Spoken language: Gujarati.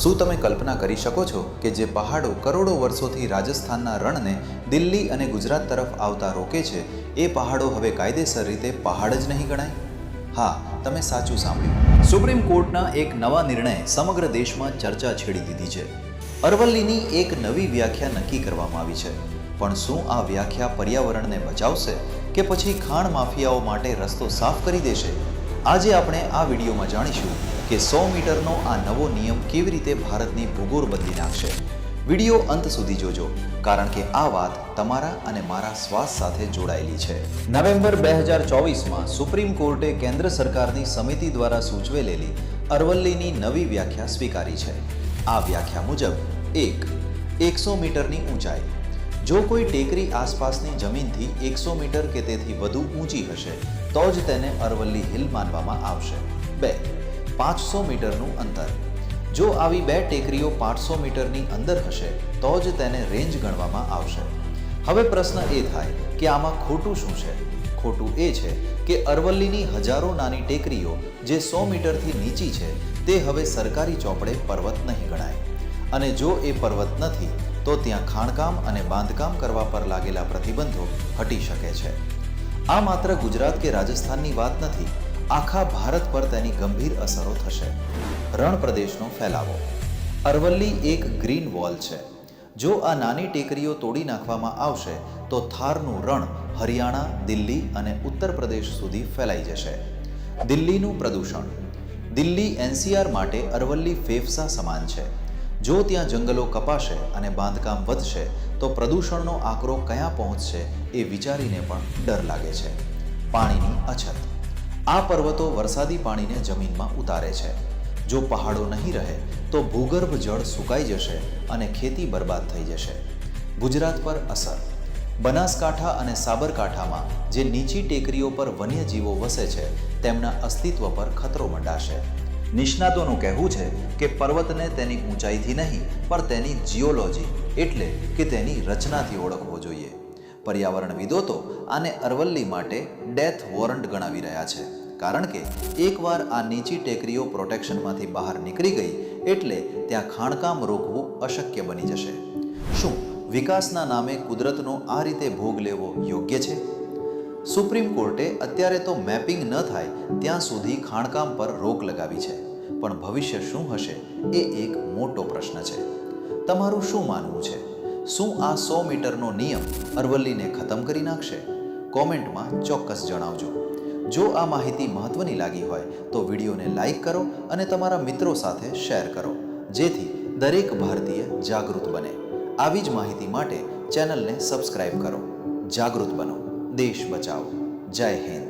શું તમે કલ્પના કરી શકો છો કે જે પહાડો કરોડો વર્ષોથી રાજસ્થાનના રણને દિલ્હી અને ગુજરાત તરફ આવતા રોકે છે, એ પહાડો હવે કાયદેસર રીતે પહાડ જ નહીં ગણાય? હા, તમે સાચું સાંભળ્યું. સુપ્રીમ કોર્ટના એક નવા નિર્ણયે સમગ્ર દેશમાં ચર્ચા છેડી દીધી છે. અરવલ્લીની એક નવી વ્યાખ્યા નક્કી કરવામાં આવી છે. પણ શું આ વ્યાખ્યા પર્યાવરણને બચાવશે કે પછી ખાણ માફિયાઓ માટે રસ્તો સાફ કરી દેશે? આજે આપણે આ વિડીયોમાં જાણીશું કે 100 મીટરનો આ નવો નિયમ કેવી રીતે ભારતની ભૂગોળ બદલી નાખશે. વિડીયો અંત સુધી જોજો, કારણ કે આ વાત તમારા અને મારા શ્વાસ સાથે જોડાયેલી છે. નવેમ્બર 2024માં સુપ્રીમ કોર્ટે કેન્દ્ર સરકારની સમિતિ દ્વારા સૂચવેલી અરવલ્લીની નવી વ્યાખ્યા સ્વીકારી છે. આ વ્યાખ્યા મુજબ 100 મીટરની ઊંચાઈ. જો કોઈ ટેકરી આસપાસની જમીનથી 100 મીટર કે તેથી વધુ ઊંચી હશે તો જ તેને અરવલ્લી હિલ માનવામાં આવશે. 2. 500 મીટરનું અંતર. જો આવી બે ટેકરીઓ 500 મીટરની અંદર હશે તો જ તેને રેન્જ ગણવામાં આવશે. હવે પ્રશ્ન એ થાય કે આમાં ખોટું શું છે? ખોટું એ છે કે અરવલ્લીની હજારો નાની ટેકરીઓ જે 100 મીટરથી નીચી છે તે હવે સરકારી ચોપડે પર્વત નહીં ગણાય. અને જો એ પર્વત નથી તો ત્યાં ખાણકામ અને બાંધકામ કરવા પર લાગેલા પ્રતિબંધો હટી શકે છે. આ માત્ર ગુજરાત કે રાજસ્થાનની વાત નથી, આખા ભારત પર તેની ગંભીર અસરો થશે. રણ પ્રદેશનો ફેલાવો. અરવલ્લી એક ગ્રીન વોલ છે. જો આ નાની ટેકરીઓ તોડી નાખવામાં આવશે તો થારનું રણ હરિયાણા, દિલ્હી અને ઉત્તર પ્રદેશ સુધી ફેલાઈ જશે. દિલ્હીનું પ્રદૂષણ. દિલ્હી NCR માટે અરવલ્લી ફેફસા સમાન છે. જો ત્યાં જંગલો કપાશે અને બાંધકામ વધશે તો પ્રદૂષણનો આંકડો ક્યાં પહોંચશે એ વિચારીને પણ ડર લાગે છે. પાણીની અછત. આ પર્વતો વરસાદી પાણીને જમીનમાં ઉતારે છે. જો પહાડો નહીં રહે તો ભૂગર્ભ જળ સુકાઈ જશે અને ખેતી બરબાદ થઈ જશે. ગુજરાત પર અસર. બનાસકાંઠા અને સાબરકાંઠામાં જે નીચી ટેકરીઓ પર વન્યજીવો વસે છે તેમના અસ્તિત્વ પર ખતરો મંડાશે. નિષ્ણાતોનું કહેવું છે કે પર્વતને તેની ઊંચાઈથી નહીં પણ તેની જીઓલોજી એટલે કે તેની રચનાથી ઓળખવો જોઈએ. પર્યાવરણવિદો તો આને અરવલ્લી માટે ડેથ વોરંટ ગણાવી રહ્યા છે, કારણ કે એકવાર આ નીચી ટેકરીઓ પ્રોટેક્શનમાંથી બહાર નીકળી ગઈ એટલે ત્યાં ખાણકામ રોકવું અશક્ય બની જશે. શું વિકાસના નામે કુદરતનો આ રીતે ભોગ લેવો યોગ્ય છે? સુપ્રીમ કોર્ટે અત્યારે તો મેપિંગ ન થાય ત્યાં સુધી ખાણકામ પર રોક લગાવી છે, પણ ભવિષ્ય શું હશે એ એક મોટો પ્રશ્ન છે. તમારું શું માનવું છે? શું આ 100 મીટરનો નિયમ અરવલ્લીને ખતમ કરી નાખશે? કોમેન્ટમાં ચોક્કસ જણાવજો. જો આ માહિતી મહત્વની લાગી હોય તો વિડીયોને લાઈક કરો અને તમારા મિત્રો સાથે શેર કરો, જેથી દરેક ભારતીય જાગૃત બને. આવી જ માહિતી માટે ચેનલને સબસ્ક્રાઇબ કરો. જાગૃત બનો, દેશ બચાવો. જય હિન્દ.